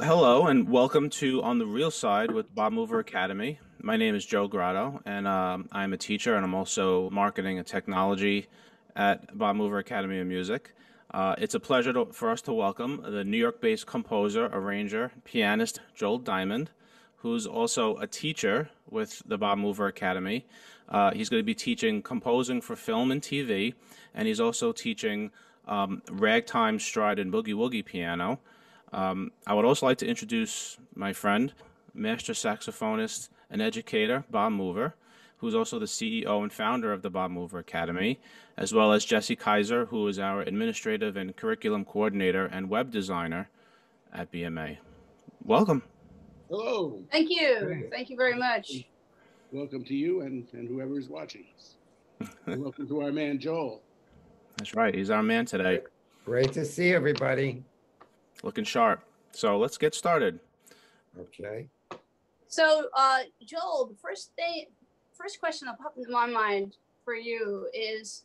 Hello and welcome to On the Real Side with Bob Mover Academy. My name is Joe Grotto, and I'm a teacher, and I'm also marketing and technology at Bob Mover Academy of Music. It's a pleasure for us to welcome the New York-based composer, arranger, pianist Joel Diamond, who's also a teacher with the Bob Mover Academy. He's going to be teaching composing for film and TV, and he's also teaching ragtime, stride, and boogie woogie piano. I would also like to introduce my friend, master saxophonist and educator, Bob Mover, who's also the CEO and founder of the Bob Mover Academy, as well as Jesse Kaiser, who is our administrative and curriculum coordinator and web designer at BMA. Welcome. Hello. Thank you. Thank you very much. Welcome to you and whoever is watching us. And welcome to our man, Joel. That's right. He's our man today. Great to see everybody. Looking sharp. So let's get started. Okay. So, Joel, the first question that popped into my mind for you is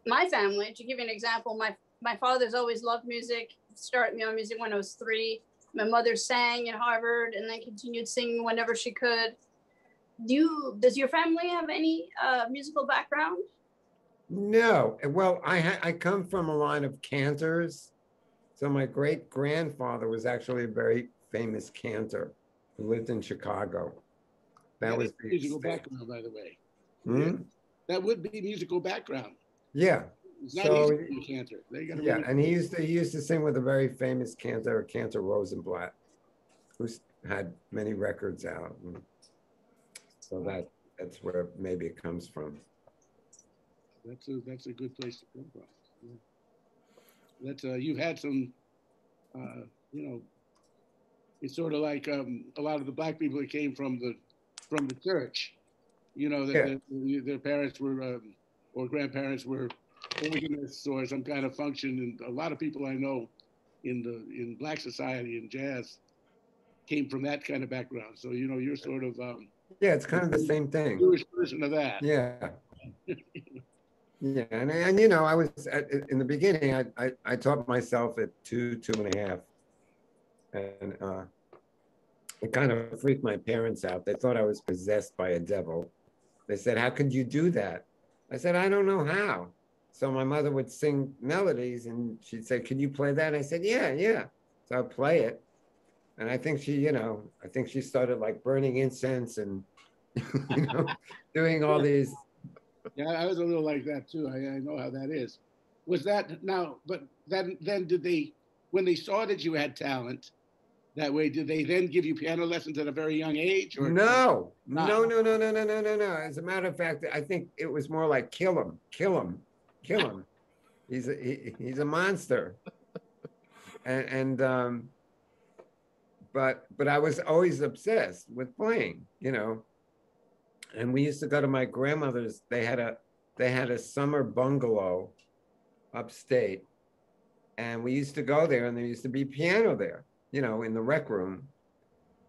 my family. To give you an example, my father's always loved music. Started me on music when I was 3. My mother sang at Harvard and then continued singing whenever she could. Does your family have any musical background? No. Well, I come from a line of cantors. So my great-grandfather was actually a very famous cantor who lived in Chicago. That was the musical background, by the way. Hmm? That would be musical background. Yeah. It's not easy to be a cantor. Yeah, and he used to sing with a very famous cantor, Cantor Rosenblatt, who had many records out. So that's where maybe it comes from. That's a good place to come from. Yeah. You've had some, it's sort of like a lot of the black people that came from the church, their parents were or grandparents were organists or some kind of function, and a lot of people I know in black society and jazz came from that kind of background. So you're sort of yeah, it's kind of the same thing. Jewish version of that. Yeah. Yeah, and I was in the beginning. I taught myself at 2.5, and it kind of freaked my parents out. They thought I was possessed by a devil. They said, "How could you do that?" I said, "I don't know how." So my mother would sing melodies, and she'd say, "Can you play that?" I said, "Yeah, yeah." So I'd play it, and I think she started like burning incense and doing all these. Yeah, I was a little like that too. I know how that is. Was that now? But then did they, when they saw that you had talent that way, did they then give you piano lessons at a very young age? Or No. As a matter of fact, I think it was more like kill him. He's a monster. But I was always obsessed with playing, And we used to go to my grandmother's. They had a summer bungalow upstate, and we used to go there, and there used to be piano there, in the rec room,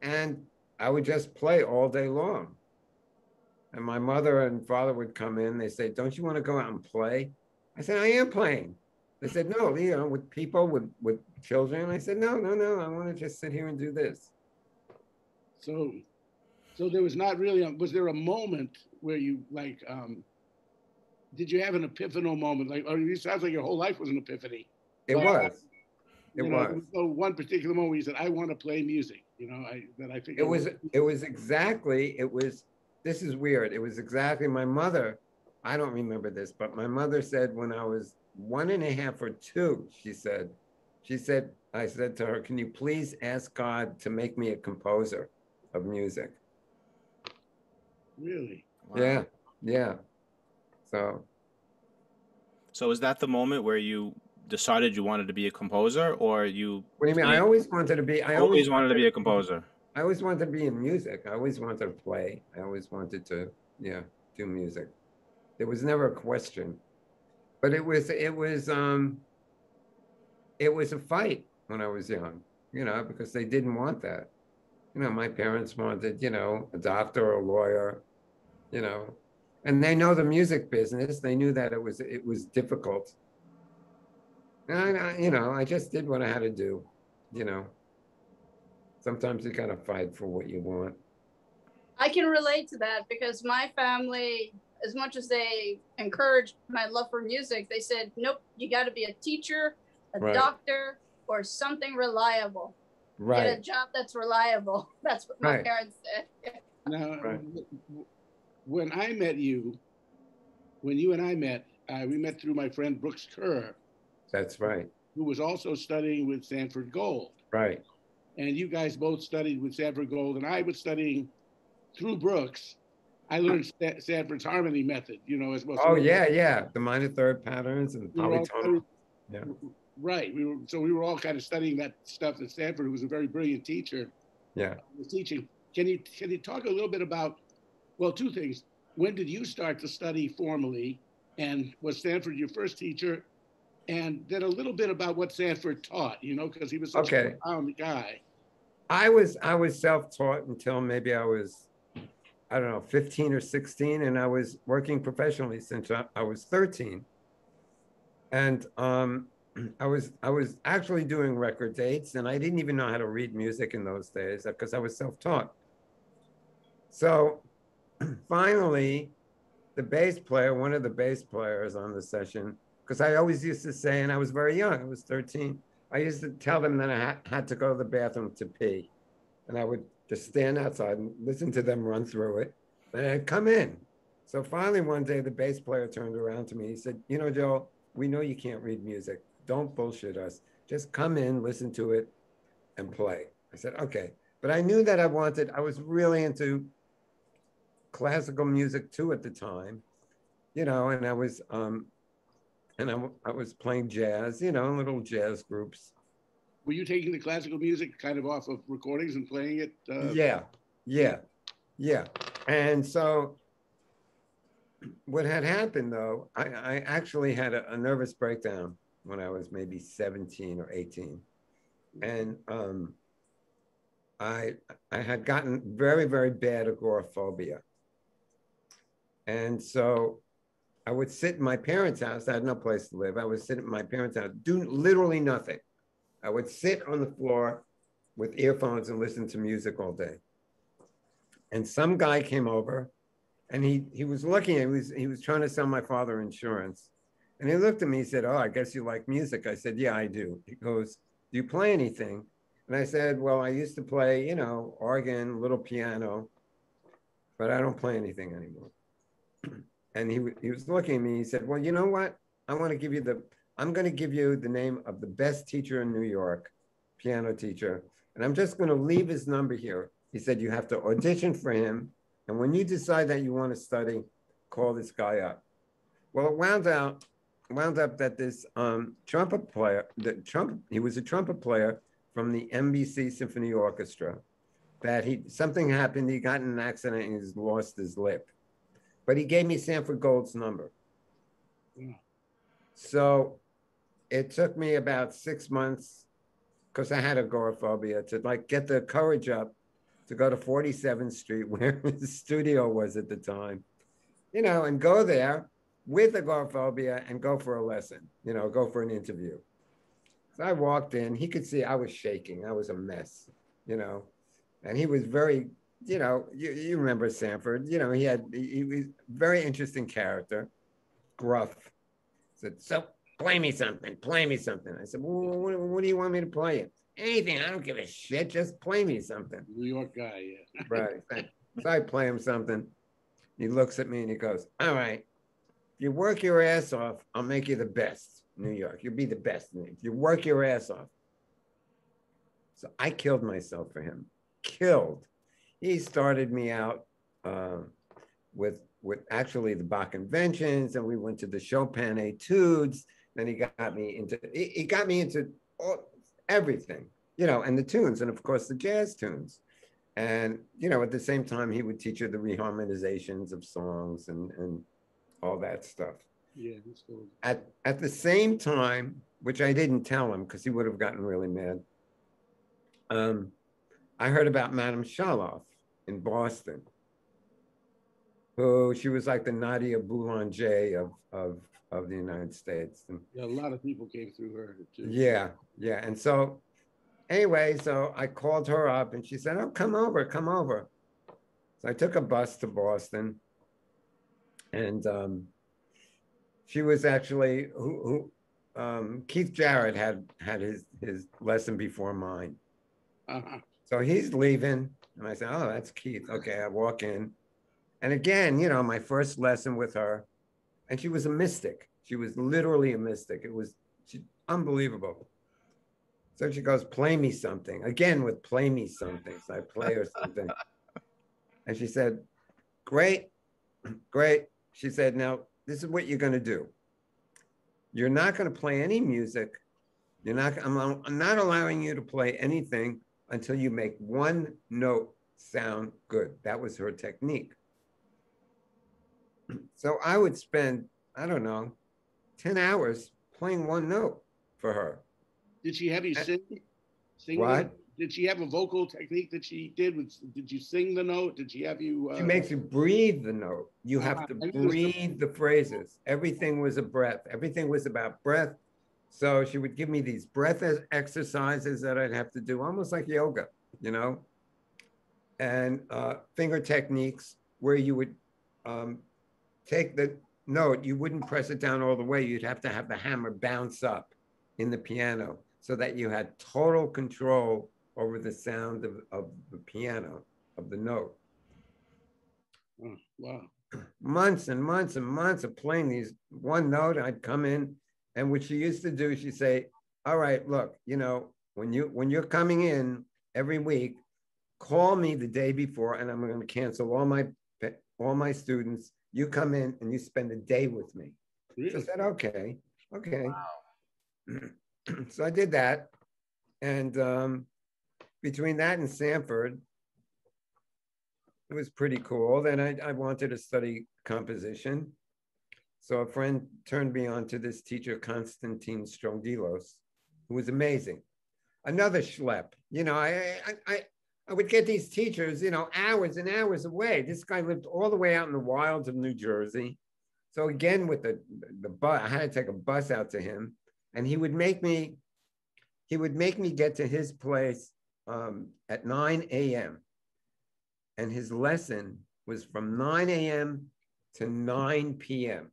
and I would just play all day long. And my mother and father would come in. They say, "Don't you want to go out and play?" I said, "I am playing." They said, "No, with people, with children." I said, "No, I want to just sit here and do this." So there was not really, was there a moment where you did you have an epiphanal moment? Or it sounds like your whole life was an epiphany. It was. So one particular moment where you said, "I want to play music," this is weird. It was exactly my mother. I don't remember this, but my mother said when I was 1.5 or 2, I said to her, "Can you please ask God to make me a composer of music?" Really? Wow. Yeah. So is that the moment where you decided you wanted to be a composer, or you? What do you mean? I always wanted to be. I always wanted to be a composer. I always wanted to be in music. I always wanted to play. I always wanted to, do music. There was never a question, but it was a fight when I was young, because they didn't want that. My parents wanted, a doctor or a lawyer, and they know the music business. They knew that it was difficult. And I just did what I had to do, Sometimes you gotta fight for what you want. I can relate to that because my family, as much as they encouraged my love for music, they said, nope, you got to be a teacher, a Right. doctor, or something reliable. Right. Get a job that's reliable. That's what my Right. parents said. Now, Right. when I met you, when you and I met, we met through my friend Brooks Kerr, That's right. who was also studying with Sanford Gold. Right. And you guys both studied with Sanford Gold, and I was studying through Brooks. I learned Sanford's harmony method, you know, as well. Oh, yeah, yeah. The minor third patterns and We were all polytonal. studying, Yeah. right. We were all kind of studying that stuff at Sanford, who was a very brilliant teacher. Yeah. Was teaching. Can you talk a little bit about, well, two things. When did you start to study formally? And was Sanford your first teacher? And then a little bit about what Sanford taught, you know, because he was such a profound guy. I was self-taught until maybe I was, I don't know, 15 or 16, and I was working professionally since I was 13. And I was actually doing record dates, and I didn't even know how to read music in those days because I was self-taught. So finally, the bass player, one of the bass players on the session, because I always used to say, and I was very young, I was 13, I used to tell them that I had to go to the bathroom to pee. And I would just stand outside and listen to them run through it. And I'd come in. So finally, one day, the bass player turned around to me. He said, you know, Joe, we know you can't read music. Don't bullshit us. Just come in, listen to it, and play. I said, okay. But I knew that I was really into classical music too at the time, you know, and I was playing jazz, you know, little jazz groups. Were you taking the classical music kind of off of recordings and playing it? Yeah. And so what had happened though, I actually had a nervous breakdown when I was maybe 17 or 18. And I had gotten very, very bad agoraphobia. And so I would sit in my parents' house. I had no place to live. I would sit at my parents' house, do literally nothing. I would sit on the floor with earphones and listen to music all day. And some guy came over, and he was looking at, he was trying to sell my father insurance. And he looked at me, he said, oh, I guess you like music. I said, yeah, I do. He goes, do you play anything? And I said, well, I used to play, you know, organ, little piano, but I don't play anything anymore. And he was looking at me, he said, well, you know what? I'm going to give you the name of the best teacher in New York, piano teacher. And I'm just going to leave his number here. He said, you have to audition for him. And when you decide that you want to study, call this guy up. Well, it wound up that this trumpet player, he was a trumpet player from the NBC Symphony Orchestra, that something happened, he got in an accident and he's lost his lip. But he gave me Sanford Gold's number. Yeah. So it took me about 6 months, because I had agoraphobia, to like get the courage up to go to 47th Street, where his studio was at the time, you know, and go there with agoraphobia and go for a lesson, you know, go for an interview. So I walked in, he could see I was shaking. I was a mess, you know, and he was very, you know, you remember Sanford, you know, he was very interesting character, gruff. Said, so play me something. I said, well, what do you want me to play you? Anything, I don't give a shit, just play me something. New York guy, yeah. Right. So I play him something. He looks at me and he goes, all right, if you work your ass off, I'll make you the best in New York. You'll be the best. If you work your ass off. So I killed myself for him. Killed. He started me out with actually the Bach inventions, and we went to the Chopin etudes. Then he got me into everything, you know, and the tunes, and of course the jazz tunes. And, you know, at the same time, he would teach her the reharmonizations of songs and all that stuff. Yeah, that's cool. At the same time, which I didn't tell him because he would have gotten really mad, I heard about Madame Charlotte in Boston, who she was like the Nadia Boulanger of the United States. And yeah, a lot of people came through her too. yeah. And so anyway, so I called her up and she said, oh, come over, come over. So I took a bus to Boston, and she was actually Keith Jarrett had his lesson before mine. Uh-huh. So he's leaving, and I said, oh, that's Keith. Okay, I walk in. And again, you know, my first lesson with her, and she was a mystic. She was literally a mystic. It was unbelievable. So she goes, play me something. Again, with play me something. So I play her something. And she said, great, great. She said, now, this is what you're going to do. You're not going to play any music. I'm not allowing you to play anything until you make one note sound good. That was her technique. So I would spend, I don't know, 10 hours playing one note for her. Did she have you sing? What? Did she have a vocal technique that she did? Did you sing the note? Did she have you? She makes you breathe the note. You have to breathe the phrases. Everything was a breath. Everything was about breath. So she would give me these breath exercises that I'd have to do, almost like yoga, you know, and finger techniques where you would take the note. You wouldn't press it down all the way. You'd have to have the hammer bounce up in the piano so that you had total control over the sound of the piano, of the note. Oh, wow. Months and months and months of playing these one note. I'd come in, and what she used to do, she'd say, all right, look, you know, when you're coming in every week, call me the day before, and I'm going to cancel all my students. You come in and you spend a day with me. Really? So I said, okay. Wow. So I did that. And between that and Sanford, it was pretty cool. Then I wanted to study composition. So a friend turned me on to this teacher, Konstantin Strongilos, who was amazing. Another schlep. You know, I would get these teachers, you know, hours and hours away. This guy lived all the way out in the wilds of New Jersey. So again, with the bus, I had to take a bus out to him, and he would make me get to his place at 9 a.m. And his lesson was from 9 a.m. to 9 p.m.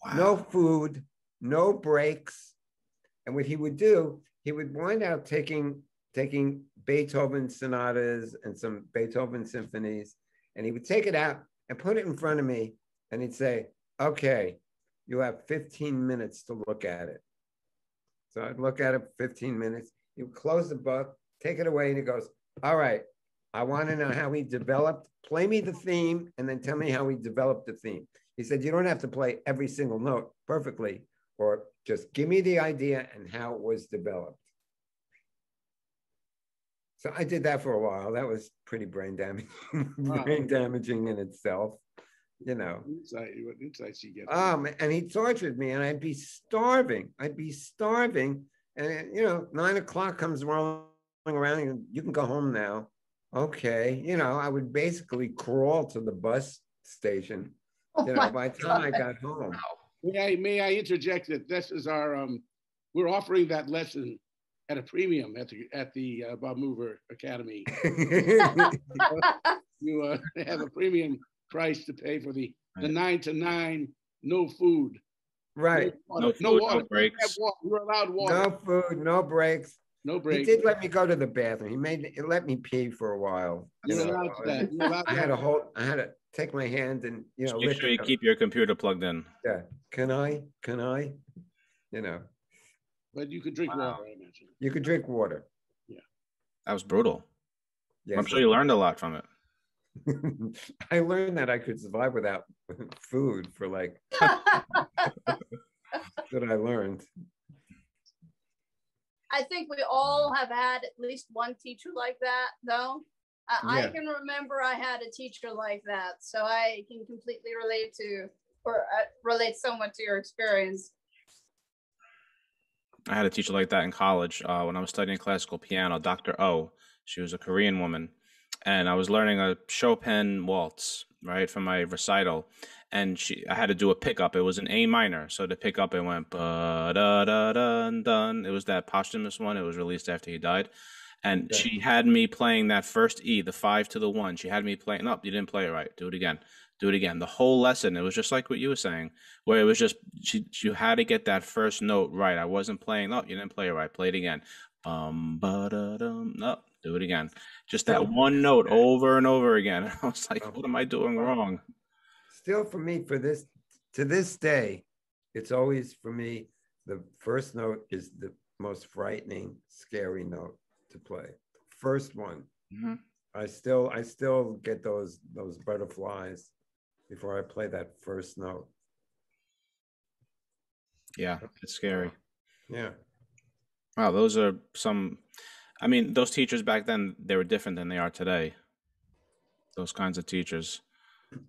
Wow. No food, no breaks. And what he would do, he would wind up taking Beethoven sonatas and some Beethoven symphonies, and he would take it out and put it in front of me, and he'd say, okay, you have 15 minutes to look at it. So I'd look at it for 15 minutes. He would close the book, take it away, and he goes, all right, I want to know how he developed, play me the theme, and then tell me how he developed the theme. He said, you don't have to play every single note perfectly, or just give me the idea and how it was developed. So I did that for a while. That was pretty brain damaging, brain damaging in itself, you know. What insights you get? And he tortured me, and I'd be starving. And, you know, 9 o'clock comes rolling around, and you can go home now. Okay. You know, I would basically crawl to the bus station, you know, by the time I got home. May I interject that this is our, we're offering that lesson at a premium at the Bob Mover Academy. You have a premium price to pay for the 9 to 9, no food. Right. No food, no breaks. We're allowed water. No food, no breaks. No breaks. He did let me go to the bathroom. He let me pee for a while. You're allowed to that. You're allowed I had to take my hand and, you know, make sure you keep your computer plugged in. Yeah. Can I? You know. But you could drink water, I imagine. You could drink water. Yeah. That was brutal. Yes, I'm sure you learned a lot from it. I learned that I could survive without food for like that I learned. I think we all have had at least one teacher like that, though. I can remember I had a teacher like that, so I can completely relate to, or relate somewhat to your experience. I had a teacher like that in college when I was studying classical piano, Dr. O. She was a Korean woman, and I was learning a Chopin waltz, right, for my recital. And I had to do a pickup. It was an A minor. So the pickup, it went ba-da-da-dun-dun. It was that posthumous one. It was released after he died. And Yeah. she had me playing that first E, the 5 to the 1. She had me playing, no, you didn't play it right. Do it again. Do it again. The whole lesson, it was just like what you were saying, where it was just, you had to get that first note right. I wasn't playing, no, you didn't play it right. Play it again. Ba-da-dum. No, do it again. Just that one note over and over again. And I was like, what am I doing wrong? Still for me, to this day, it's always for me, the first note is the most frightening, scary note to play. First one. Mm-hmm. I still get those butterflies before I play that first note. Yeah, it's scary. Yeah. Wow, those are some, I mean, those teachers back then, they were different than they are today. Those kinds of teachers.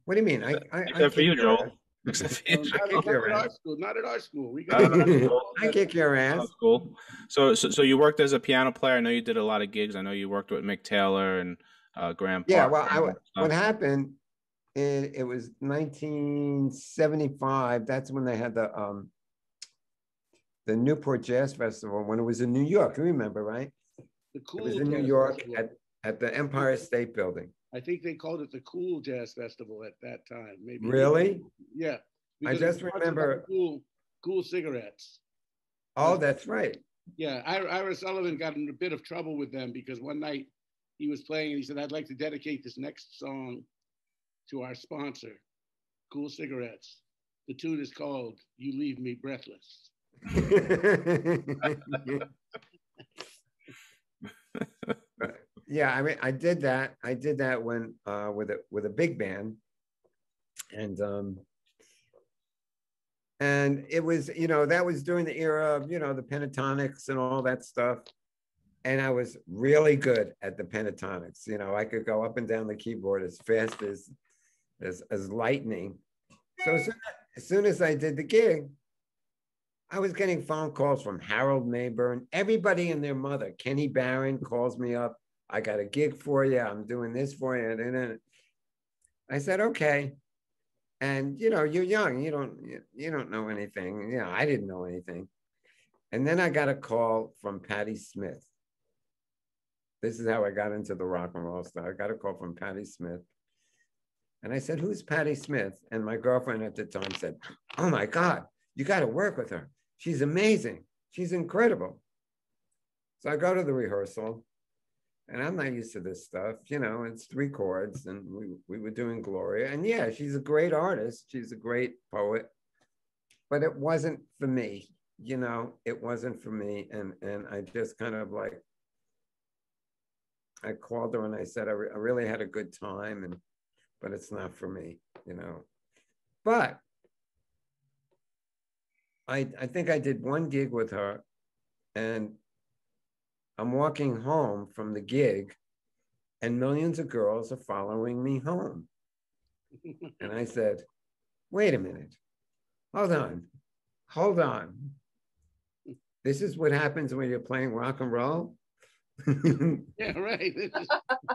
What do you mean? I Except for kick you, your Joel. ass. Except for you, Not, Joel. I kick not your at our ass. school. Not at our school. We No, got. that's cool. I kick your ass. That's cool. So you worked as a piano player. I know you did a lot of gigs. I know you worked with Mick Taylor and Graham Yeah, Park. well, what happened, it was 1975. That's when they had the Newport Jazz Festival, when it was in New York. You remember, right? The It was cool in New jazz York festival. at the Empire State Building. I think they called it the Cool Jazz Festival at that time. Maybe. Really? Yeah. I just remember. Cool cigarettes. Oh, that's right. Yeah, Ira Sullivan got in a bit of trouble with them because one night he was playing and he said, "I'd like to dedicate this next song to our sponsor, Cool Cigarettes. The tune is called You Leave Me Breathless." Yeah, I mean, I did that. I did that when with a big band, and it was, that was during the era of, the pentatonics and all that stuff. And I was really good at the pentatonics. I could go up and down the keyboard as fast as lightning. So as soon as I did the gig, I was getting phone calls from Harold Mayburn, everybody and their mother. Kenny Barron calls me up. I got a gig for you. I'm doing this for you. And I said, okay. And you're young. You don't know anything. I didn't know anything. And then I got a call from Patti Smith. This is how I got into the rock and roll stuff. I got a call from Patti Smith. And I said, who's Patti Smith? And my girlfriend at the time said, oh my God, you got to work with her. She's amazing. She's incredible. So I go to the rehearsal, and I'm not used to this stuff. It's 3 chords, and we were doing Gloria. And yeah, she's a great artist. She's a great poet, but it wasn't for me. It wasn't for me. And I just kind of I called her and I said, I really had a good time, but it's not for me, But I think I did one gig with her, and I'm walking home from the gig, and millions of girls are following me home. And I said, wait a minute, hold on. This is what happens when you're playing rock and roll? Yeah, right.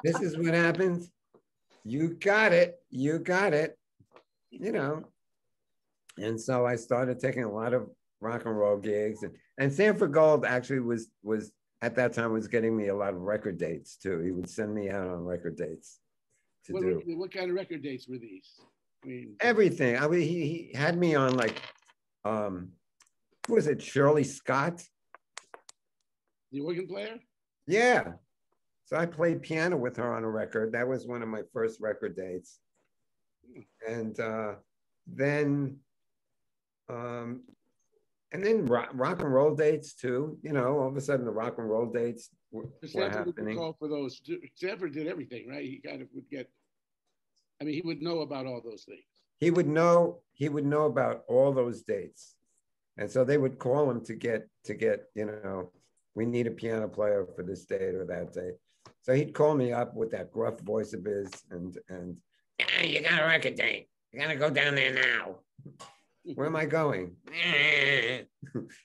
This is what happens. You got it. And so I started taking a lot of rock and roll gigs, and Sanford Gold actually was at that time was getting me a lot of record dates too. He would send me out on record dates to do. What kind of record dates were these? I mean, Everything. I mean, he had me on who was it? Shirley Scott. the organ player? Yeah. So I played piano with her on a record. That was one of my first record dates. And then rock and roll dates too. All of a sudden the rock and roll dates were happening. Call for those. Sanford did everything, right? He kind of would get. I mean, he would know about all those things. He would know about all those dates, and so they would call him to get. We need a piano player for this date or that date. So he'd call me up with that gruff voice of his, and yeah, you got a record date. You gotta go down there now. Where am I going?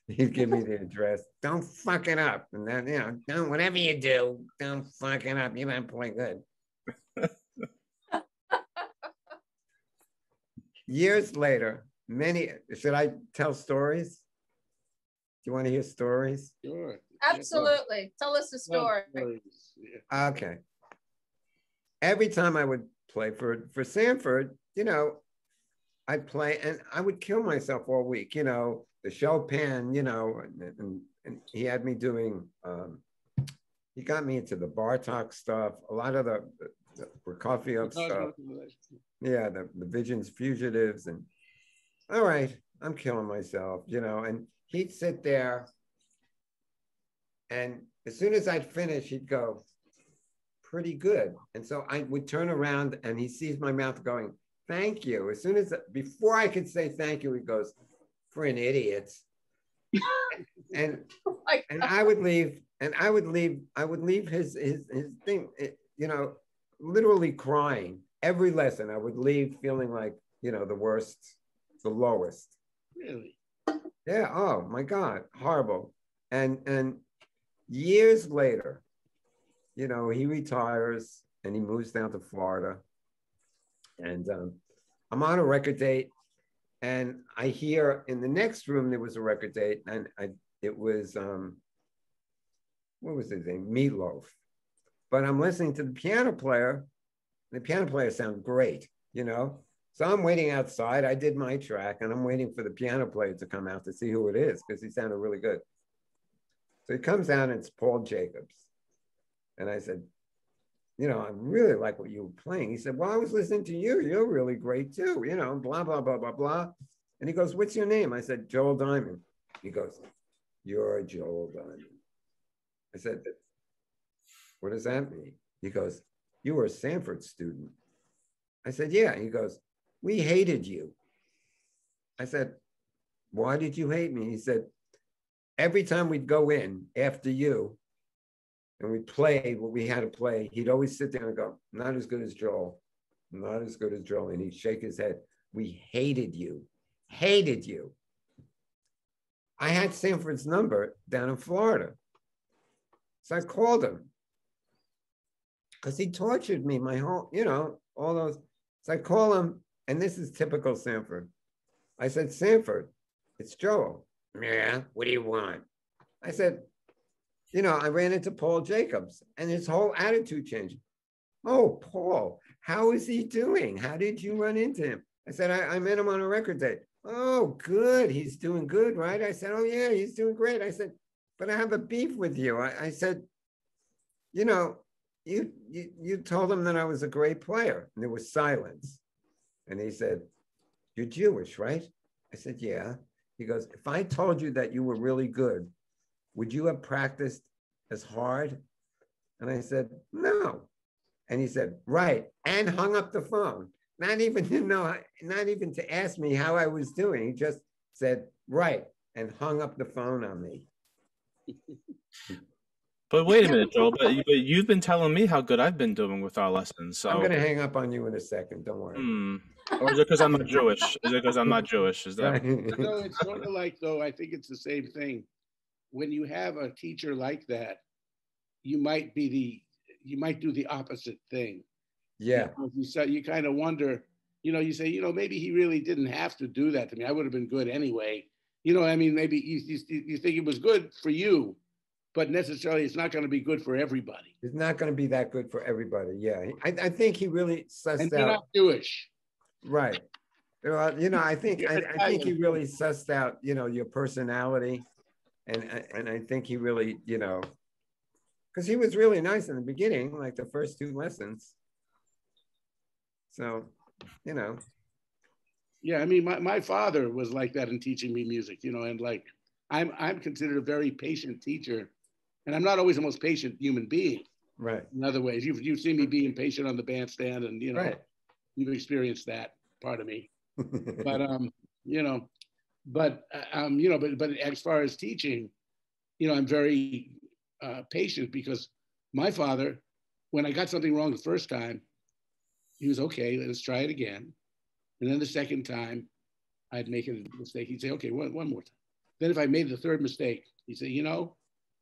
He'd give me the address. Don't fuck it up. And then, don't, whatever you do, don't fuck it up. You better play good. Years later, should I tell stories? Do you want to hear stories? Sure. Absolutely. Tell us the story. Yeah. Okay. Every time I would play for Sanford, you know, I'd play and I would kill myself all week, you know, the Chopin, you know, and he had me doing, he got me into the Bartok stuff, a lot of the Prokofiev stuff. Yeah, the Visions Fugitives. And all right, I'm killing myself, you know, and he'd sit there and as soon as I'd finish, he'd go, pretty good. And so I would turn around and he sees my mouth going, thank you. As soon as, before I could say thank you, he goes, for an idiot. and and I would leave, and I would leave his thing, you know, literally crying. Every lesson I would leave feeling like, you know, the worst, the lowest. Really? Yeah, oh my God, horrible. And years later, you know, he retires and he moves down to Florida. And I'm on a record date, and I hear in the next room there was a record date, and it was what was his name? Meatloaf. But I'm listening to the piano player. The piano player sounded great, you know. So I'm waiting outside. I did my track, and I'm waiting for the piano player to come out to see who it is because he sounded really good. So he comes out, and it's Paul Jacobs. And I said, you know, I really like what you were playing. He said, well, I was listening to you. You're really great too, you know, blah, blah, blah, blah, blah. And he goes, what's your name? I said, Joel Diamond. He goes, you're Joel Diamond. I said, what does that mean? He goes, you were a Sanford student. I said, yeah. He goes, we hated you. I said, why did you hate me? He said, every time we'd go in after you and we played what we had to play, he'd always sit there and go, not as good as Joel, not as good as Joel. And he'd shake his head. We hated you, hated you. I had Sanford's number down in Florida. So I called him because he tortured me my whole, you know, all those. So I call him, and this is typical Sanford. I said, Sanford, it's Joel. Yeah, what do you want? I said, you know, I ran into Paul Jacobs and his whole attitude changed. Oh, Paul, how is he doing? How did you run into him? I said, I met him on a record date. Oh, good. He's doing good, right? I said, oh, yeah, he's doing great. I said, but I have a beef with you. I said, you know, you told him that I was a great player. And there was silence. And he said, you're Jewish, right? I said, yeah. He goes, if I told you that you were really good, would you have practiced as hard? And I said, no. And he said, right. And hung up the phone. Not even to know, not even to ask me how I was doing. He just said, right. And hung up the phone on me. But wait a minute, Joel. But you've been telling me how good I've been doing with our lessons. So I'm going to hang up on you in a second. Don't worry. Or is it because I'm not Jewish? Is it because I'm not Jewish? Is that? No, it's sort of like, though, I think it's the same thing. When you have a teacher like that, you might do the opposite thing. Yeah. You kind of wonder, you know, you say, you know, maybe he really didn't have to do that to me. I would have been good anyway. You know, I mean, maybe you think it was good for you, but necessarily it's not going to be good for everybody. It's not going to be that good for everybody. Yeah. I think he really sussed and out. You're not Jewish. Right. Well, you know, I think he really sussed out, you know, your personality. And I think he really, you know, because he was really nice in the beginning, like the first 2 lessons. So, you know. Yeah, I mean, my father was like that in teaching me music, you know, and like I'm considered a very patient teacher, and I'm not always the most patient human being. Right. In other ways, you've seen me being patient on the bandstand, and you know, right. You've experienced that part of me. But you know, but you know, but as far as teaching, you know, I'm very patient because my father, when I got something wrong the first time, he was okay. Let's try it again. And then the second time, I'd make a mistake. He'd say, okay, one more time. Then if I made the third mistake, he'd say, you know,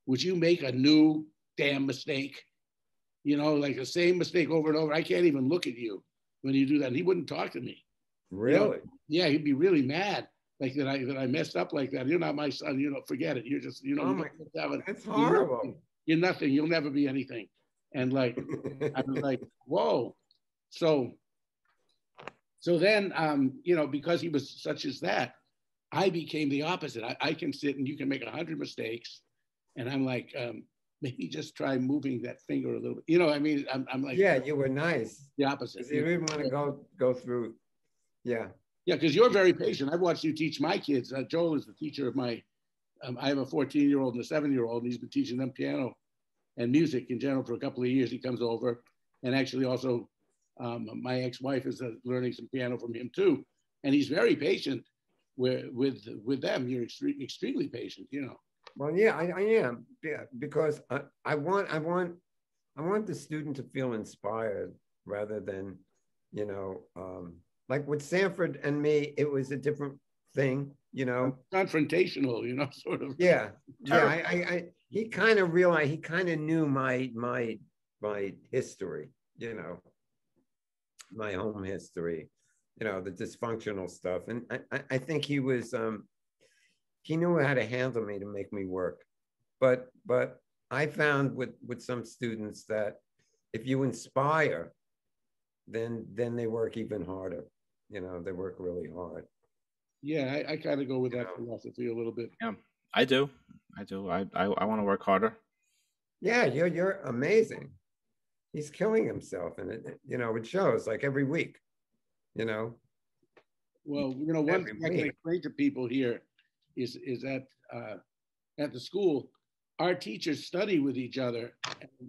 would you make a new damn mistake? You know, like the same mistake over and over. I can't even look at you when you do that. And he wouldn't talk to me. Really? You know? Yeah, he'd be really mad. like that I messed up like that. You're not my son. You know, forget it. You're just, you know, Oh my, that's horrible. You're nothing. You'll never be anything. And like, I was like, whoa. So then, you know, because he was such as that, I became the opposite. I can sit and you can make 100 mistakes, and I'm like, maybe just try moving that finger a little bit. You know, I mean, I'm like, yeah, you were nice. the opposite. Because you didn't want to go through. Yeah. Yeah, because you're very patient. I've watched you teach my kids. Joel is the teacher of my. I have a 14-year-old and a 7-year-old, and he's been teaching them piano and music in general for a couple of years. He comes over, and actually also, my ex-wife is learning some piano from him too, and he's very patient with them. You're extremely patient, you know. Well, yeah, I am, yeah, because I want the student to feel inspired rather than, you know, like with Sanford and me, it was a different thing, you know. Confrontational, you know, sort of. Yeah, yeah. He kind of realized, he kind of knew my history, you know, my home history, you know, the dysfunctional stuff, and I think he was he knew how to handle me to make me work, but I found with some students that if you inspire, then they work even harder, you know, they work really hard. Yeah, I kind of go with that philosophy a little bit. Yeah, I do. I want to work harder. Yeah, you're amazing. He's killing himself, and you know, it shows like every week, you know. Well, you know, one thing I can explain to people here is that at the school, our teachers study with each other,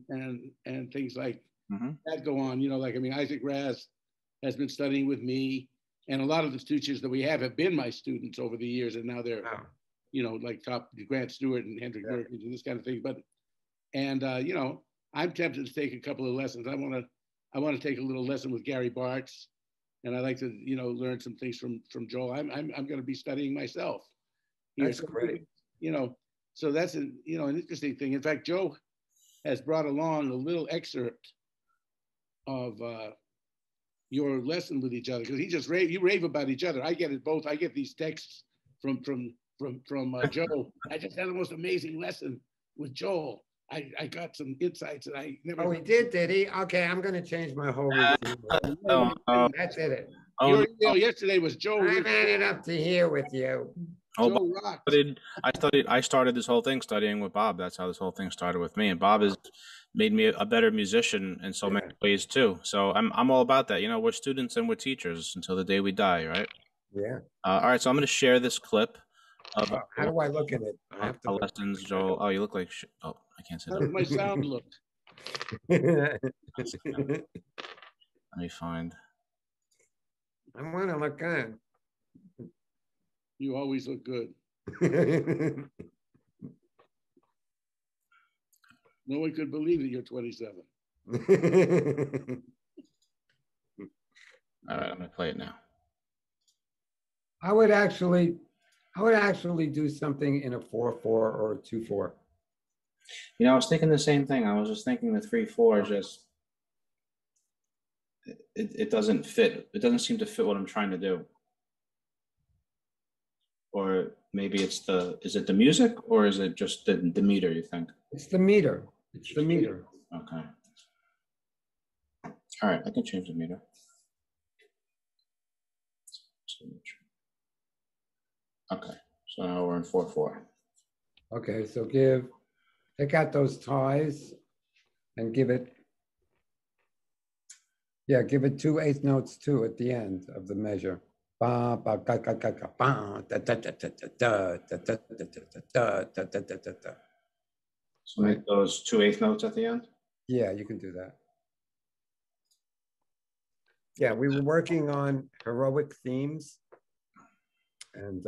and things like that go on. You know, like, I mean, Isaac Raz has been studying with me, and a lot of the teachers that we have been my students over the years, and now they're, you know, like top Grant Stewart and Hendrik Merkens and this kind of thing. But you know, I'm tempted to take a couple of lessons. I want to take a little lesson with Gary Bartz, and I like to, you know, learn some things from Joel. I'm going to be studying myself here. That's great. You know, so that's an interesting thing. In fact, Joe has brought along a little excerpt of your lesson with each other, because you rave about each other. I get it both. I get these texts from Joe. I just had the most amazing lesson with Joel. I got some insights that I never. Oh, he did he? Okay, I'm going to change my whole routine. That's it. Your email yesterday was Joe. I've had it up to here with you. Joe rocks. I started this whole thing studying with Bob. That's how this whole thing started with me. And Bob has made me a better musician in so many ways too. So I'm all about that. You know, we're students and we're teachers until the day we die, right? Yeah. All right. So I'm going to share this clip of how do I look at it? I have to lessons, Joel. Oh, you look like shit. Oh, I can't say that. How does my sound look? Let me find. I want to look good. You always look good. No one could believe that you're 27. All right, I'm gonna play it now. I would actually do something in a 4/4 or a 2/4. You know, I was thinking the same thing. I was just thinking the 3/4 just it doesn't fit. It doesn't seem to fit what I'm trying to do. Or maybe is it the music, or is it just the meter, you think? It's the meter. It's the meter. Okay. All right, I can change the meter. Okay, so now we're in 4/4. Okay, so take out those ties and give it 2/8 notes too at the end of the measure. So make those 2/8 notes at the end? Yeah, you can do that. Yeah, we were working on heroic themes, and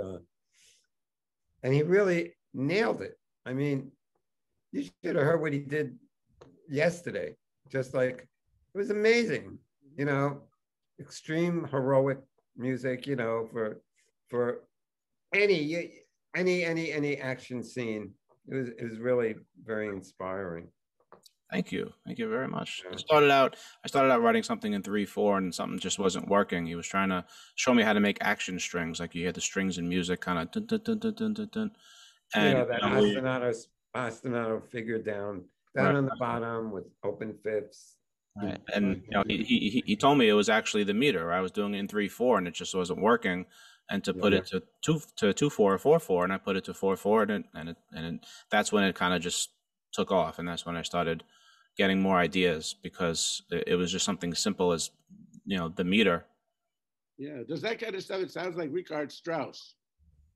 he really nailed it. I mean, you should have heard what he did yesterday. Just like, it was amazing, you know, extreme heroic music, you know, for any action scene. It was really very inspiring. Thank you very much. Yeah. I started out writing something in 3/4, and something just wasn't working. He was trying to show me how to make action strings, like you hear the strings in music, kind of dun, dun, dun, dun, dun, dun, dun. You And know, that ostinato figure down right, on the bottom with open fifths. right. And he told me it was actually the meter. I was doing it in 3/4, and it just wasn't working. And to put Yeah. it to 2/4 or 4/4, and I put it to 4/4, that's when it kind of just took off, and that's when I started getting more ideas, because it was just something simple as, the meter. Yeah, does that kind of stuff? It sounds like Richard Strauss.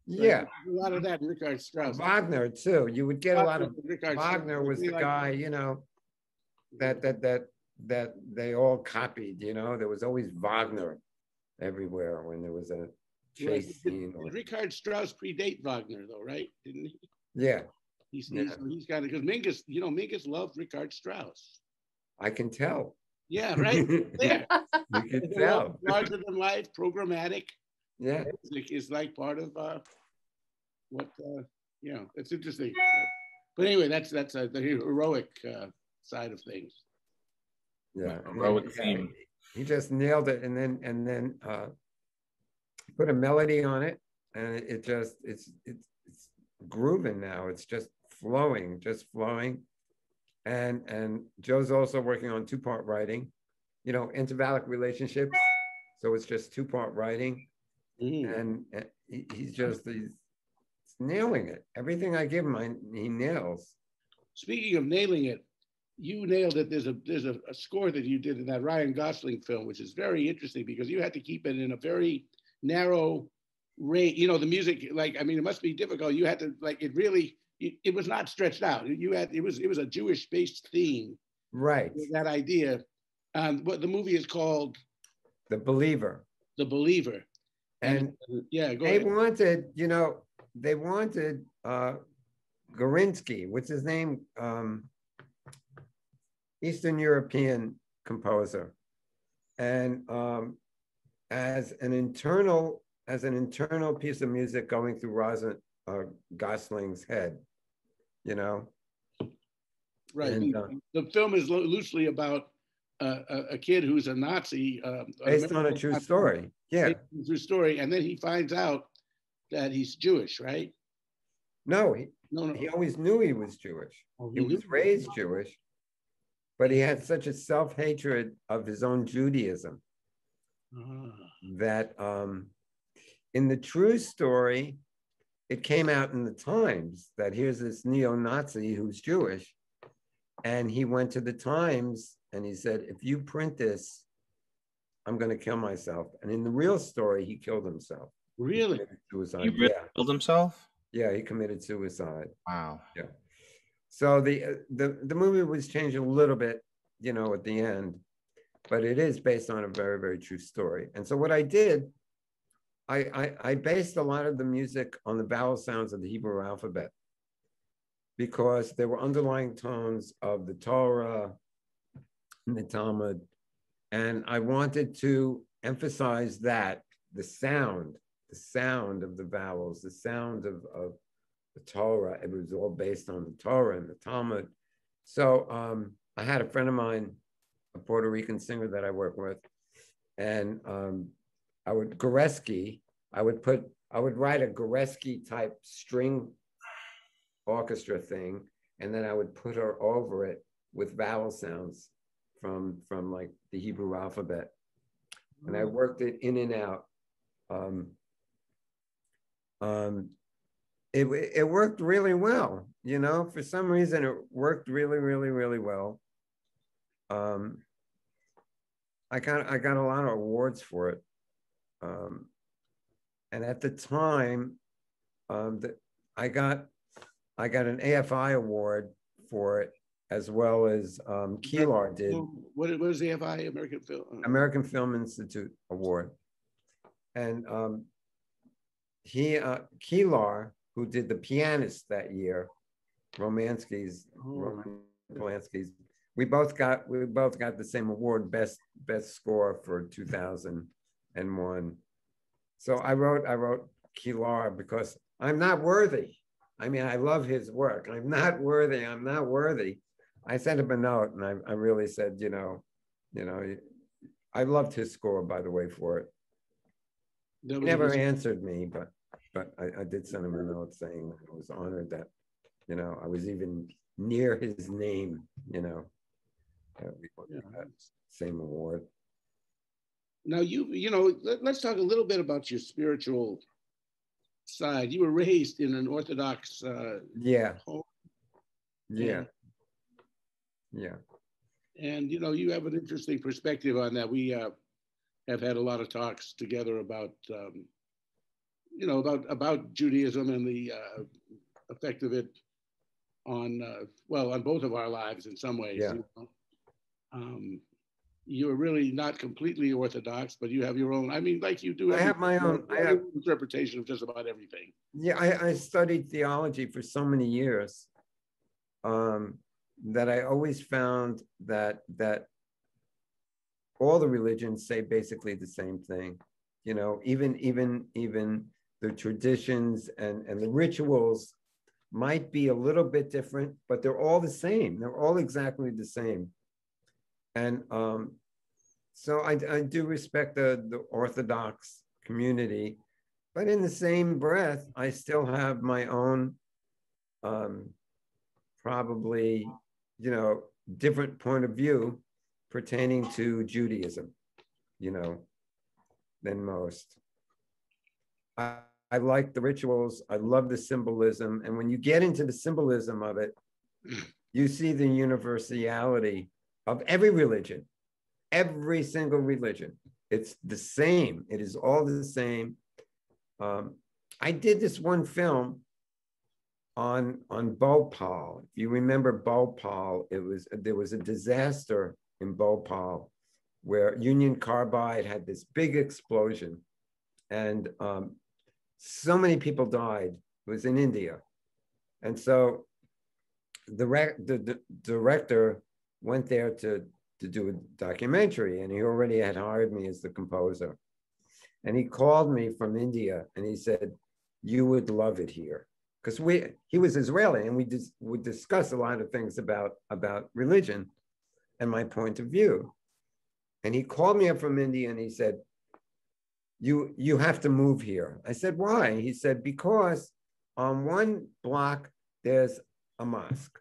Right? Yeah. A lot of that in Richard Strauss. Wagner too. You would get a lot of Richard Wagner Strauss. was the guy, you know, that they all copied, you know. There was always Wagner everywhere when there was a chase scene. Did Richard Strauss predate Wagner though, right? Didn't he? Yeah. He's got it because Mingus, Mingus loved Richard Strauss. I can tell. Yeah, right. There. You can tell. Larger than life, programmatic. Yeah. Music is like part of what it's interesting. But anyway, that's the heroic side of things. Yeah. Heroic theme. He just nailed it, and then put a melody on it, and it's grooving now. It's just flowing. And Joe's also working on 2-part writing, intervallic relationships. So it's just 2-part writing, and he's nailing it. Everything I give him, he nails. Speaking of nailing it, you nailed it. There's a score that you did in that Ryan Gosling film, which is very interesting because you had to keep it in a very narrow range. The music, it must be difficult. You had to it was not stretched out. It was a Jewish-based theme. Right. That idea. What the movie is called? The Believer. The Believer. And yeah, they wanted, Gorinsky, what's his name? Eastern European composer. And as an internal piece of music going through Gosling's head, Right. And, the film is loosely about a kid who's a Nazi. Based on a true story. Yeah. True story. And then he finds out that he's Jewish, right? No, No. He always knew he was Jewish. Oh, he was raised Jewish, but he had such a self-hatred of his own Judaism that in the true story, it came out in the Times that here's this neo-Nazi who's Jewish. And he went to the Times and he said, if you print this, I'm going to kill myself. And in the real story, he killed himself. Really? Suicide. He really killed himself? Yeah, he committed suicide. Wow. Yeah. So the movie was changed a little bit, at the end, but it is based on a very, very true story. And so what I did, I based a lot of the music on the vowel sounds of the Hebrew alphabet because there were underlying tones of the Torah and the Talmud. And I wanted to emphasize that the sound of the vowels, the sound of the Torah, it was all based on the Torah and the Talmud. So I had a friend of mine, a Puerto Rican singer that I work with, and I would write a Goreski type string orchestra thing, and then I would put her over it with vowel sounds from like the Hebrew alphabet, and I worked it in and out. It worked really well, for some reason it worked really, really, really well. I got a lot of awards for it. And at the time, I got an AFI award for it, as well as Keelar did. What was the AFI, American Film Institute Award. And Keelar, who did The Pianist that year, Roman Polanski's, we both got the same award, best score for 2001. So I wrote Keelar because I'm not worthy. I mean, I love his work. I'm not worthy. I sent him a note, and I really said, I loved his score, by the way, for it. He never answered me, but I did send him a note saying I was honored that, I was even near his name, that we won that same award. Now let's talk a little bit about your spiritual side. You were raised in an Orthodox home. Yeah. And you have an interesting perspective on that. We have had a lot of talks together about about Judaism and the effect of it on on both of our lives in some ways. You're really not completely Orthodox, but you have your own. I mean, like you do. I have my own. I have interpretation of just about everything. Yeah, I studied theology for so many years that I always found that all the religions say basically the same thing. Even the traditions and the rituals might be a little bit different, but they're all the same. They're all exactly the same. And so I do respect the Orthodox community, but in the same breath, I still have my own probably, different point of view pertaining to Judaism, than most. I like the rituals. I love the symbolism. And when you get into the symbolism of it, you see the universality of every religion, every single religion. It's the same. It is all the same. I did this one film on Bhopal. If you remember Bhopal, there was a disaster in Bhopal where Union Carbide had this big explosion, and so many people died. It was in India, and so the director went there to do a documentary, and he already had hired me as the composer. And he called me from India, and he said, "You would love it here," because he was Israeli, and we would discuss a lot of things about religion and my point of view. And he called me up from India, and he said, "You have to move here." I said, "Why?" He said, "Because on one block there's a mosque.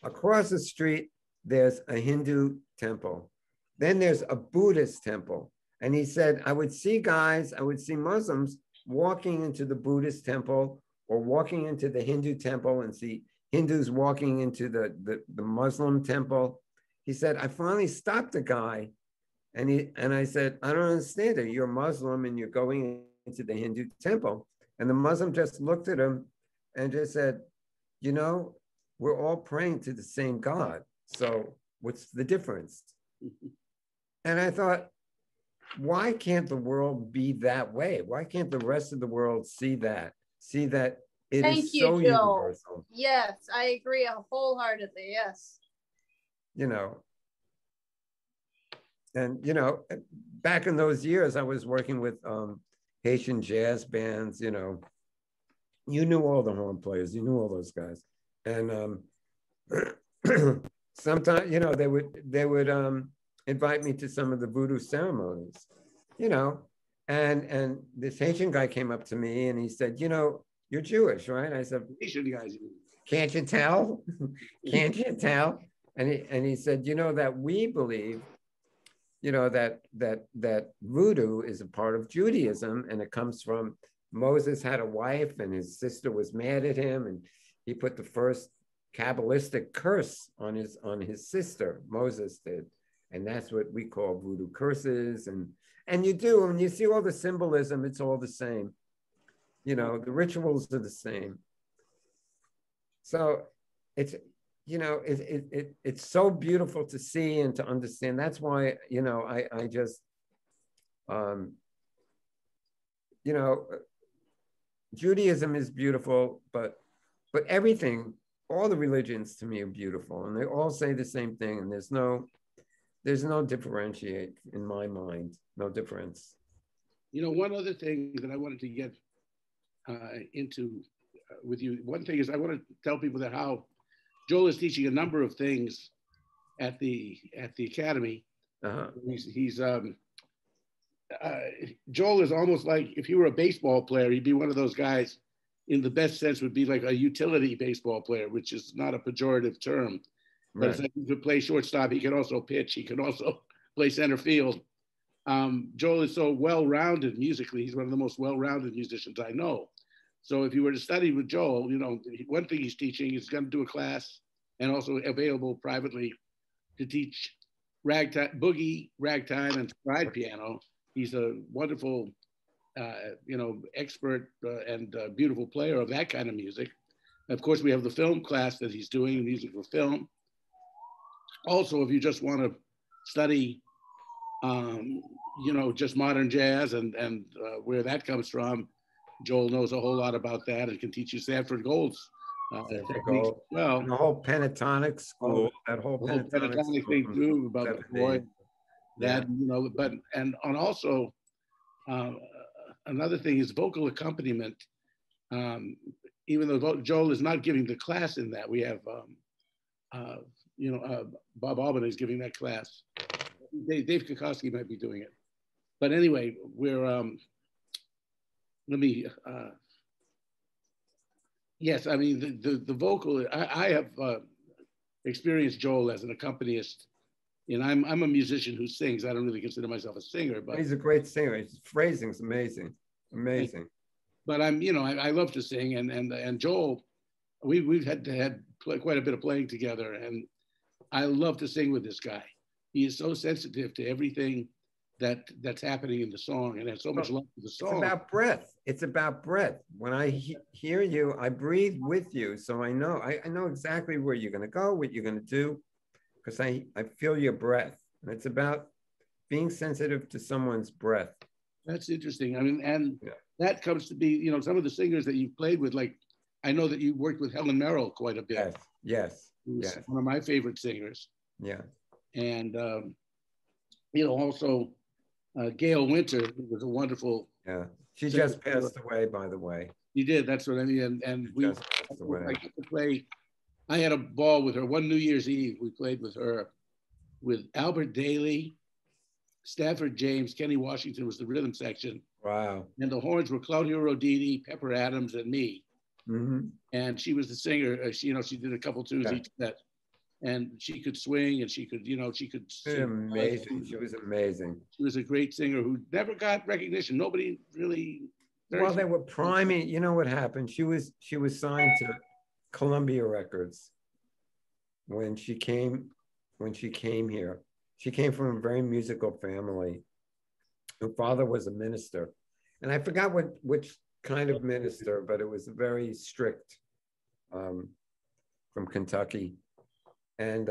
Across the street there's a Hindu temple. Then there's a Buddhist temple." And he said, I would see Muslims walking into the Buddhist temple or walking into the Hindu temple, and see Hindus walking into the Muslim temple. He said, I finally stopped the guy, and I said, "I don't understand it. You're Muslim and you're going into the Hindu temple." And the Muslim just looked at him and just said, "We're all praying to the same God. So what's the difference?" And I thought, why can't the world be that way? Why can't the rest of the world see that it Thank is you, so Joe. universal? Yes, I agree wholeheartedly. Yes. And back in those years, I was working with Haitian jazz bands. You knew all the horn players, you knew all those guys, and sometimes they would invite me to some of the voodoo ceremonies, and this Haitian guy came up to me and he said, "You're Jewish, right?" I said, Haitian guys. "Can't you tell? Can't you tell?" And he said, that we believe, that voodoo is a part of Judaism, and it comes from Moses had a wife and his sister was mad at him, and he put the first Kabbalistic curse on his sister, Moses did. And that's what we call voodoo curses. And you do, when you see all the symbolism, it's all the same. The rituals are the same. So it's, it's so beautiful to see and to understand. That's why, I just, Judaism is beautiful, but everything, all the religions to me are beautiful, and they all say the same thing, and there's no differentiate in my mind, no difference. One other thing that I wanted to get into with you, one thing is I want to tell people that how Joel is teaching a number of things at the academy. Uh-huh. He's Joel is almost like if he were a baseball player, he'd be one of those guys. In the best sense, would be like a utility baseball player, which is not a pejorative term, but it's Right. like he could play shortstop. He can also pitch. He can also play center field. Joel is so well-rounded musically. He's one of the most well-rounded musicians I know. So if you were to study with Joel, you know, one thing he's teaching is going to do a class and also available privately to teach ragtime, boogie, ragtime, and stride piano. He's a wonderful, you know, expert and beautiful player of that kind of music. Of course, we have the film class that he's doing, music for film. Also, if you just want to study, you know, just modern jazz and where that comes from, Joel knows a whole lot about that and can teach you Sanford Gold's techniques as well. And the whole pentatonic school, that whole The whole pentatonic pentatonic school thing from too about 70. McCoy, Yeah. that, you know, but and also uh, another thing is vocal accompaniment. Um, even though Joel is not giving the class in that, we have uh, you know, Bob Albany is giving that class. Dave Kukowski might be doing it, but anyway, we're let me. Yes, I mean the vocal. I have experienced Joel as an accompanist, and I'm a musician who sings. I don't really consider myself a singer, but He's a great singer. His phrasing's amazing, amazing. but I'm, you know, I love to sing, and Joel, we've had quite a bit of playing together, and I love to sing with this guy. He is so sensitive to everything that's happening in the song, and has so much love for the It's song. about breath. It's about breath. When I hear you, I breathe with you, so I know exactly where you're going to go, what you're going to do, because I feel your breath, and it's about being sensitive to someone's breath. That's interesting. I mean, and Yeah. that comes to be, you know, some of the singers that you've played with. Like, I know that you worked with Helen Merrill quite a bit. Yes, yes, Who's yes, one of my favorite singers. yeah. And you know, also Gail Winter, who was a wonderful. Yeah, she singer. just passed away, by the way. You did. That's what I mean. And She we, just passed away. I got to play. I had a ball with her one New Year's Eve. We played with her, with Albert Daly, Stafford James, Kenny Washington was the rhythm section, Wow. and the horns were Claudio Roditi, Pepper Adams, and me. Mm-hmm. And she was the singer. She, you know, she did a couple tunes each set, and she could swing, and she could, you know, she could sing. Amazing. She was amazing. She was a great singer who never got recognition. Nobody really. Well, they were priming. You know what happened? She was signed to Columbia Records when she came here. She came from a very musical family. Her father was a minister, and I forgot which kind of minister, but it was very strict, from Kentucky. And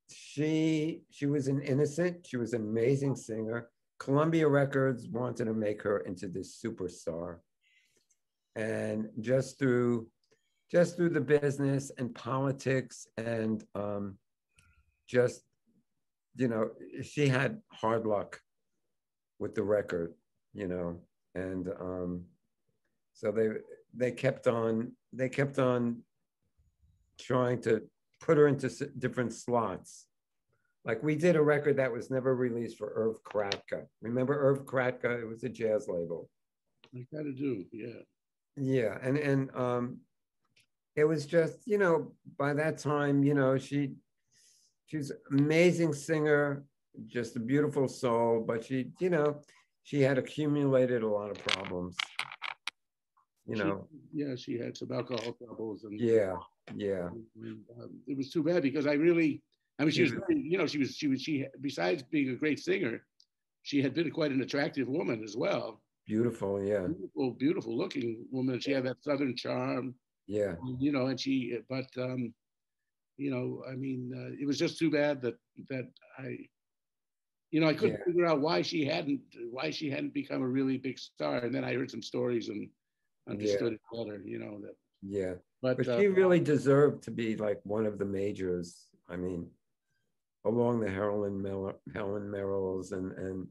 she was an innocent. She was an amazing singer. Columbia Records wanted to make her into this superstar, and just through the business and politics and just, you know, she had hard luck with the record, you know, and so they kept on trying to put her into different slots. Like, we did a record that was never released for Irv Kratka. Remember Irv Kratka? It was a jazz label. I gotta do, yeah. Yeah, and it was just, you know, by that time, you know, she's an amazing singer, just a beautiful soul, but she, you know, she had accumulated a lot of problems. You know. She had some alcohol troubles, and yeah. It was too bad because I mean, she was very, you know, she besides being a great singer, she had been quite an attractive woman as well. Beautiful, yeah. Beautiful looking woman. She had that southern charm. Yeah. You know, and but you know, I mean, it was just too bad that I, you know, I couldn't figure out why she hadn't become a really big star. And then I heard some stories and understood it better, you know, that. Yeah. But she really deserved to be like one of the majors. I mean, along the Helen Merrills and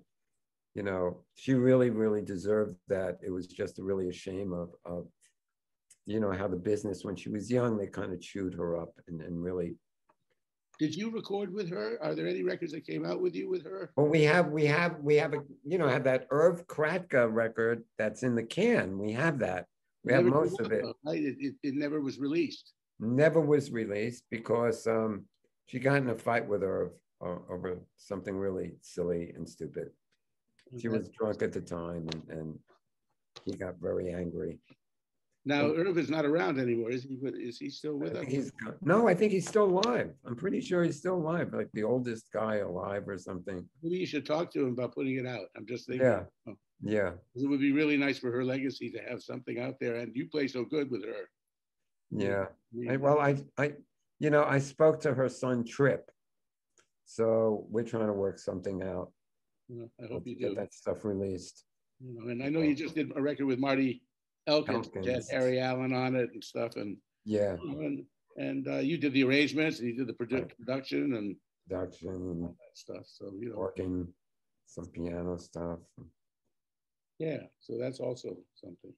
you know, she really, really deserved that. It was just really a shame of you know, how the business, when she was young, they kind of chewed her up and really Did you record with her? Are there any records that came out with you with her? Well, we have a, you know, have that Irv Kratka record that's in the can. We have that. We have Never most of it. right? It never was released. Never was released because she got in a fight with Irv over something really silly and stupid. She was drunk at the time, and he got very angry. Now Irv is not around anymore, is he? Is he still with us? No, I think he's still alive. I'm pretty sure he's still alive, like the oldest guy alive or something. Maybe you should talk to him about putting it out. I'm just thinking. Yeah, yeah. It would be really nice for her legacy to have something out there, and you play so good with her. Yeah. Well, you know, I spoke to her son Trip, so we're trying to work something out. I hope you do. Get that stuff released. You know, and I know you just did a record with Marty Elkins, had Harry Allen on it and stuff, and yeah, and you did the arrangements, and you did the production and all that stuff. So you know, working some piano stuff. Yeah, so that's also something.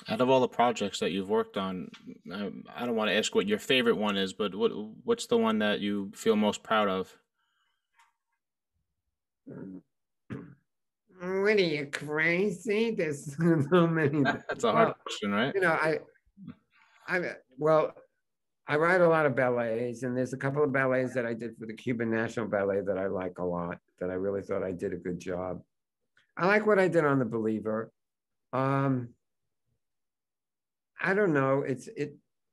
Out of all the projects that you've worked on, I don't want to ask what your favorite one is, but what's the one that you feel most proud of? What are you, crazy? There's so many. That's a hard question, right? You know, I write a lot of ballets, and there's a couple of ballets that I did for the Cuban National Ballet that I like a lot, that I really thought I did a good job. I like what I did on The Believer. I don't know.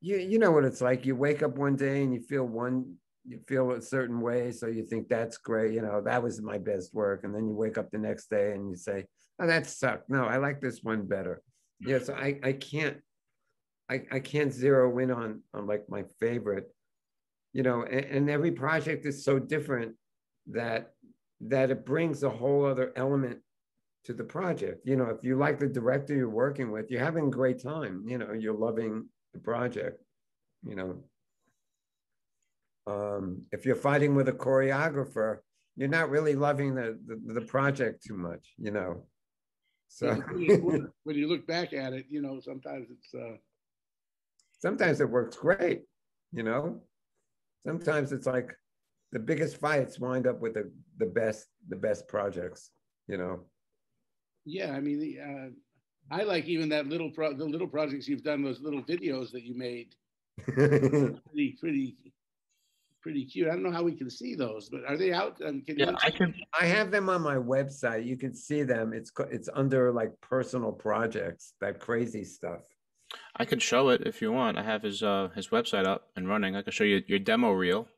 You know what it's like. You wake up one day and you feel a certain way, so you think that's great. You know, that was my best work, and then you wake up the next day and you say, "Oh, that sucked. No, I like this one better." Yeah, so I can't zero in on like my favorite. You know, and every project is so different that it brings a whole other element to the project. You know, if you like the director you're working with, you're having a great time. You know, you're loving the project. You know, if you're fighting with a choreographer, you're not really loving the project too much. You know, so when you look back at it, you know, sometimes it works great. You know, sometimes it's like the biggest fights wind up with the best projects. You know. Yeah, I mean, I like even that the little projects you've done, those little videos that you made. pretty cute. I don't know how we can see those, but are they out? I have them on my website. You can see them. It's under like personal projects, that crazy stuff. I could show it if you want. I have his website up and running. I can show you your demo reel.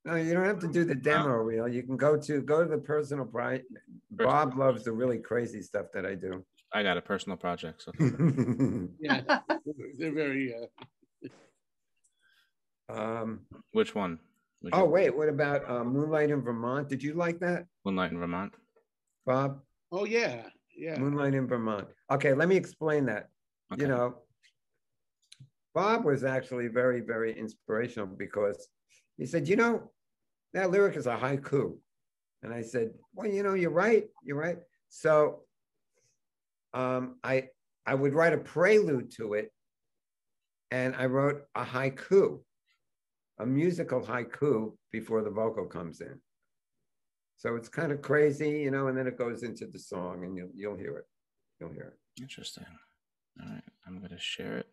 No, you don't have to do the demo reel. You can go to the personal project. Bob loves the really crazy stuff that I do. I got a personal project. So. Yeah, they're very. Which one? Wait, what about Moonlight in Vermont? Did you like that? Moonlight in Vermont, Bob? Oh yeah. Moonlight in Vermont. Okay, let me explain that. Okay. You know, Bob was actually very, very inspirational because he said, you know, that lyric is a haiku. And I said, well, you know, you're right. So I would write a prelude to it, and I wrote a haiku, a musical haiku before the vocal comes in. So it's kind of crazy, you know, and then it goes into the song, and you'll hear it. You'll hear it. Interesting. All right, I'm going to share it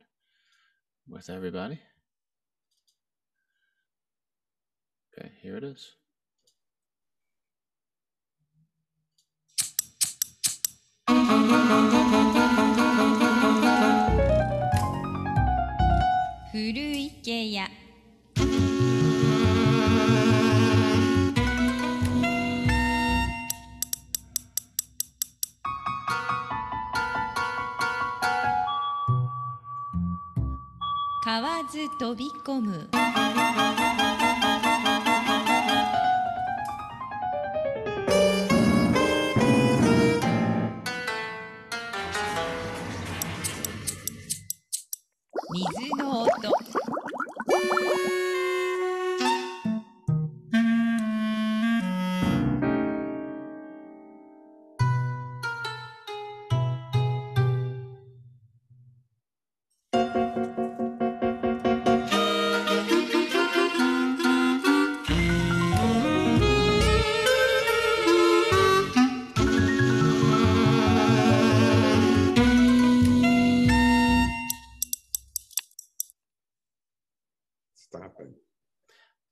with everybody. Okay, here it is.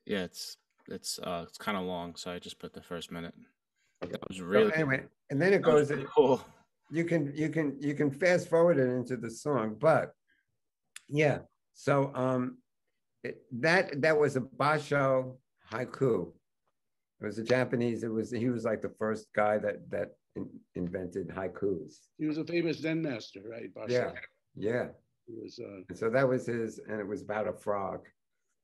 Yeah, it's kind of long, so I just put the first minute. Okay. That was So really anyway, and then it that was goes. really cool. You can fast forward it into the song, but yeah. So that was a basho haiku. It was a Japanese. He was like the first guy that invented haikus. He was a famous Zen master, right? Yeah, Basho. yeah. He was. And so that was his, and it was about a frog.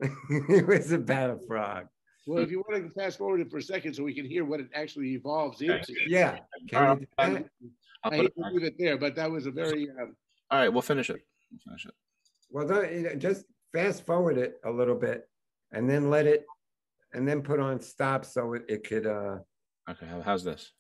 It was about a frog. Well, if you want to fast forward it for a second so we can hear what it actually evolves into. Yeah. Can you do that? I'll I put hate it to back. leave it there, but that was a very. All right, we'll finish it. We'll finish it. Well, just fast forward it a little bit, and then and then put on stop so it could. Okay, how's this?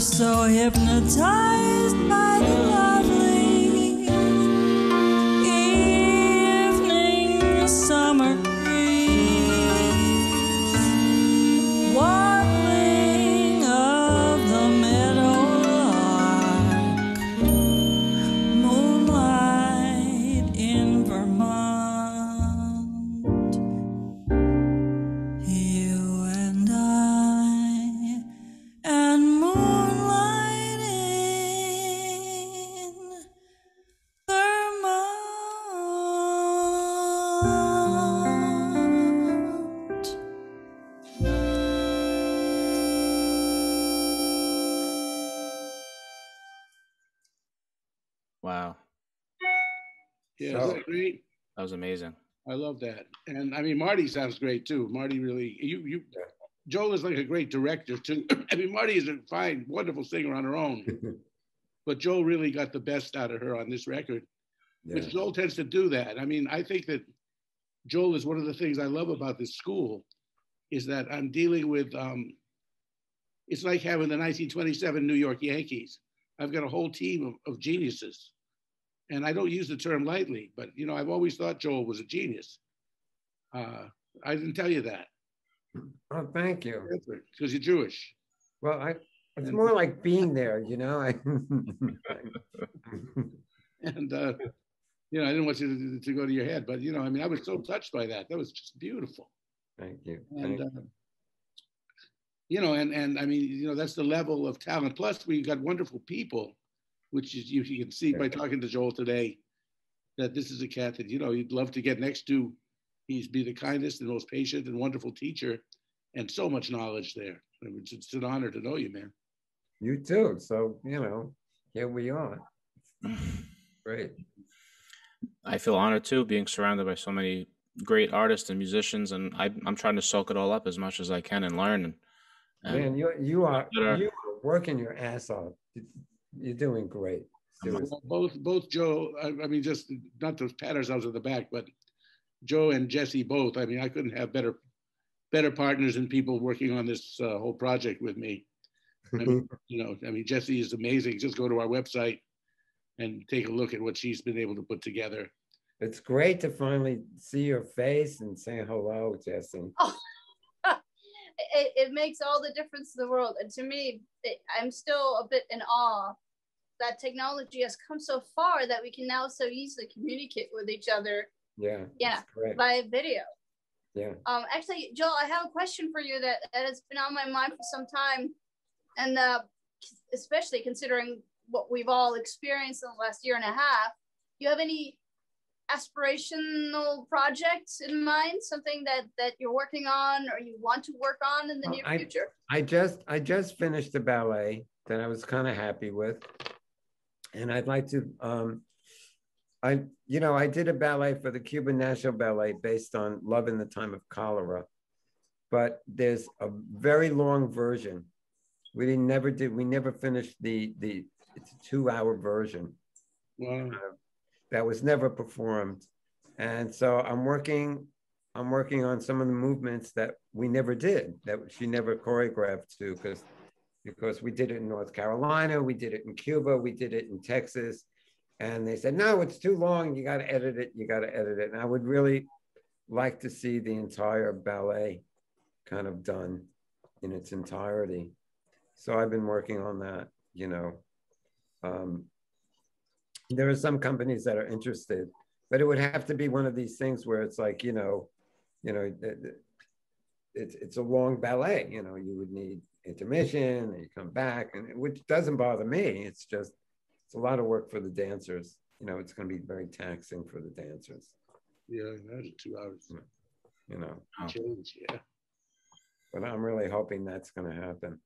So hypnotized by the lovely evening summer breeze, warbling of the meadowlark, moonlight in Vermont. Wow. Yeah, isn't So that great? That was amazing. I love that. And I mean, Marty sounds great too. Marty really, Joel is like a great director too. I mean, Marty is a fine, wonderful singer on her own, but Joel really got the best out of her on this record, yeah, which Joel tends to do that. I mean, I think that Joel is one of the things I love about this school is that I'm dealing with, it's like having the 1927 New York Yankees. I've got a whole team of geniuses. And I don't use the term lightly, but you know, I've always thought Joel was a genius. I didn't tell you that. oh, thank you. Because you're Jewish. Well, it's And- more like being there, you know. And you know, I didn't want you to go to your head, but you know, I mean, I was so touched by that. That was just beautiful. Thank you. And Thank you. you know, and I mean, you know, that's the level of talent. Plus, we got wonderful people, which is you can see by talking to Joel today that this is a cat that you know you'd love to get next to. He's be the kindest and most patient and wonderful teacher, and so much knowledge there. I mean, it's an honor to know you, man. You too. So, you know, here we are. Great. I feel honored too, being surrounded by so many great artists and musicians, and I'm trying to soak it all up as much as I can and learn. And Man, you are working your ass off. You're doing great. Seriously. Both Joe, I mean, just not to pat ourselves on the back, but Joe and Jesse both. I mean, I couldn't have better partners and people working on this whole project with me. I mean, you know, I mean, Jesse is amazing. Just go to our website and take a look at what she's been able to put together. It's great to finally see your face and say hello, Jesse. Oh, it makes all the difference in the world. And to me, I'm still a bit in awe that technology has come so far that we can now so easily communicate with each other. Yeah, By video. Yeah. Actually, Joel, I have a question for you that has been on my mind for some time, and especially considering what we've all experienced in the last year and a half. Do you have any aspirational projects in mind? Something that you're working on or you want to work on in the near future? I just finished a ballet that I was kind of happy with, and I'd like to. I did a ballet for the Cuban National Ballet based on Love in the Time of Cholera, but there's a very long version. We never finished it's a 2-hour version. Wow. That was never performed. And so I'm working on some of the movements that we never did, that she never choreographed to, because we did it in North Carolina, we did it in Cuba, we did it in Texas. And they said, no, it's too long. You got to edit it. And I would really like to see the entire ballet kind of done in its entirety. So I've been working on that, you know. There are some companies that are interested, but it would have to be one of these things where it's like, it's a long ballet, you know, you would need intermission and you come back, and which doesn't bother me. It's just, it's a lot of work for the dancers. You know, it's going to be very taxing for the dancers. Yeah, imagine 2 hours. You know, change, yeah. But I'm really hoping that's going to happen.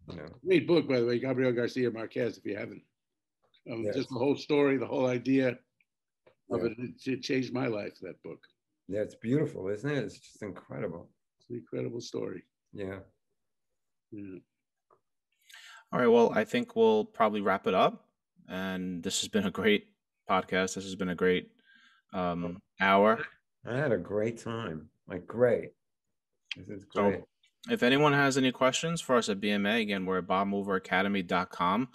You know, great book, by the way, Gabriel Garcia Marquez. If you haven't, yes. Just the whole story, the whole idea of it changed my life. That book. Yeah, it's beautiful, isn't it? It's just incredible. It's an incredible story. Yeah. Yeah. All right. Well, I think we'll probably wrap it up. And this has been a great podcast. This has been a great hour. I had a great time. Like, great. This is great. So, if anyone has any questions for us at BMA, again, we're at bobmoveracademy.com.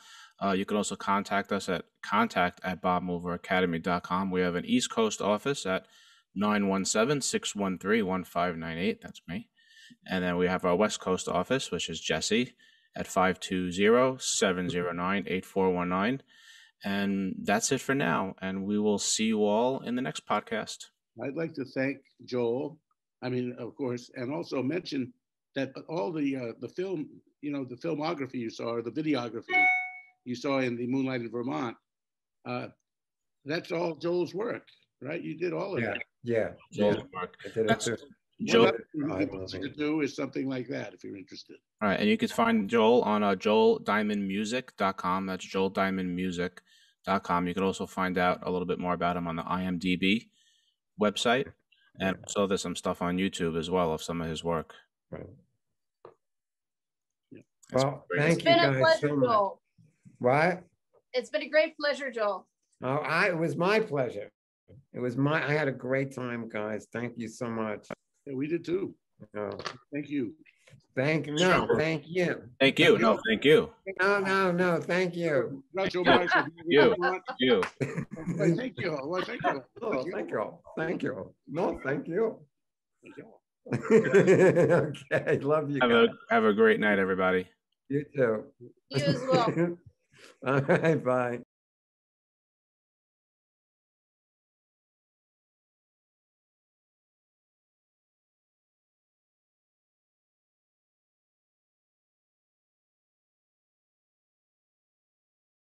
You can also contact us at contact@bobmoveracademy.com. We have an East Coast office at 917-613-1598. That's me. And then we have our West Coast office, which is Jesse, at 520-709-8419. And that's it for now. And we will see you all in the next podcast. I'd like to thank Joel. I mean, of course, and also mention that all the film, you know, the filmography you saw, or the videography you saw in the Moonlight in Vermont, that's all Joel's work, right? You did all of that. Yeah. Joel's work. I did it too. Joel, to do is something like that if you're interested. All right, and you can find Joel on joeldiamondmusic.com. That's joeldiamondmusic.com. JazzAbility.com. You can also find out a little bit more about him on the IMDb website. And also there's some stuff on YouTube as well of some of his work. Right. That's Well, great. thank It's you been a guys pleasure, so much. Joel. What? It's been a great pleasure, Joel. Oh, it was my pleasure. I had a great time, guys. Thank you so much. Yeah, we did too. Oh, Thank you. thank you. Thank you. No, thank you. No, thank you. Groucho Marx, if You. want. You. Well, thank you. Well, thank you. Oh, thank you. Thank you. No, thank you. Thank you. Okay, love you guys. Have a great night, everybody. You too. You as well. All right, bye.